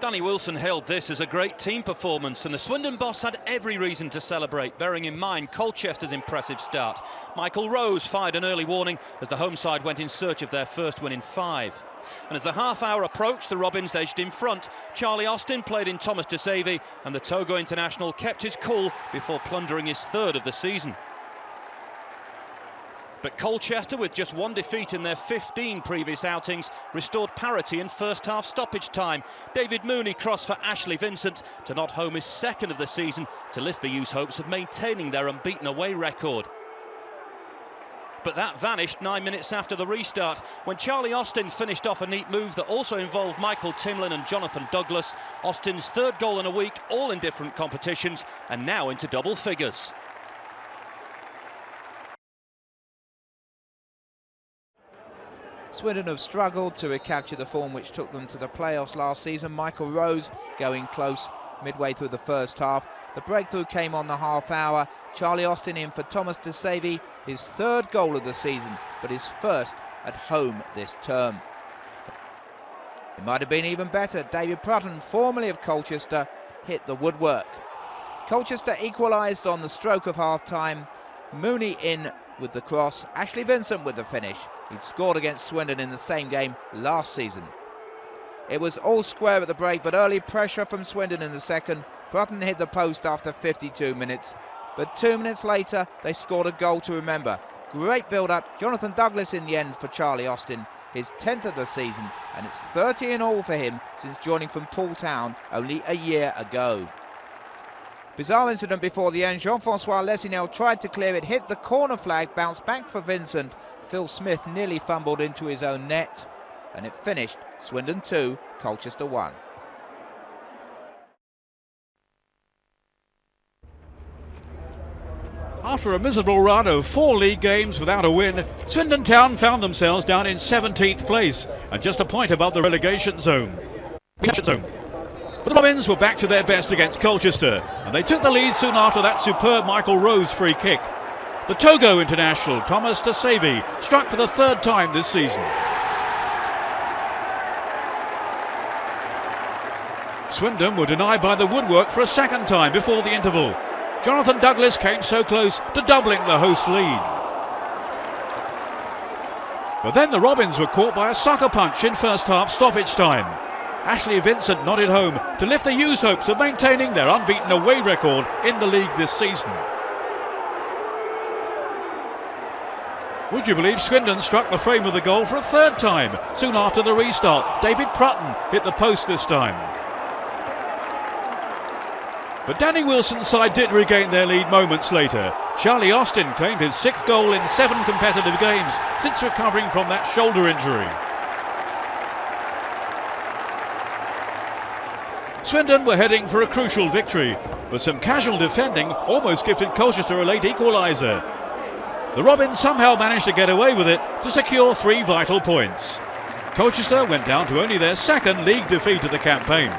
Danny Wilson hailed this as a great team performance, and the Swindon boss had every reason to celebrate, bearing in mind Colchester's impressive start. Michael Rose fired an early warning as the home side went in search of their first win in 5. And as the half-hour approached, the Robins edged in front. Charlie Austin played in Thomas DeSavy, and the Togo international kept his cool before plundering his third of the season. But Colchester, with just one defeat in their 15 previous outings, restored parity in first-half stoppage time. David Mooney crossed for Ashley Vincent to knot home his second of the season to lift the U's hopes of maintaining their unbeaten away record. But that vanished 9 minutes after the restart, when Charlie Austin finished off a neat move that also involved Michael Timlin and Jonathan Douglas. Austin's third goal in a week, all in different competitions, and now into double figures. Swindon have struggled to recapture the form which took them to the playoffs last season. Michael Rose going close midway through the first half. The breakthrough came on the half hour. Charlie Austin in for Thomas DeSavy, his third goal of the season, but his first at home this term. It might have been even better. David Prutton, formerly of Colchester, hit the woodwork. Colchester equalised on the stroke of half-time. Mooney in with the cross, Ashley Vincent with the finish. He'd scored against Swindon in the same game last season. It was all square at the break, but early pressure from Swindon in the second. Prutton hit the post after 52 minutes. But 2 minutes later, they scored a goal to remember. Great build-up. Jonathan Douglas in the end for Charlie Austin. His 10th of the season, and it's 30 in all for him since joining from Poole Town only a year ago. Bizarre incident before the end. Jean-Francois Lessinel tried to clear it, hit the corner flag, bounced back for Vincent. Phil Smith nearly fumbled into his own net, and it finished Swindon 2, Colchester 1. After a miserable run of 4 league games without a win, Swindon Town found themselves down in 17th place and just a point above the relegation zone. But the Robins were back to their best against Colchester, and they took the lead soon after that superb Michael Rose free kick. The Togo international Thomas DeSavy struck for the third time this season. Swindon were denied by the woodwork for a second time before the interval. Jonathan Douglas came so close to doubling the host lead. But then the Robins were caught by a sucker punch in first half stoppage time. Ashley Vincent nodded home to lift the U's hopes of maintaining their unbeaten away record in the league this season. Would you believe Swindon struck the frame of the goal for a third time soon after the restart? David Prutton hit the post this time. But Danny Wilson's side did regain their lead moments later. Charlie Austin claimed his 6th goal in 7 competitive games since recovering from that shoulder injury. Swindon were heading for a crucial victory, but some casual defending almost gifted Colchester a late equaliser. The Robins somehow managed to get away with it to secure 3 vital points. Colchester went down to only their 2nd league defeat of the campaign.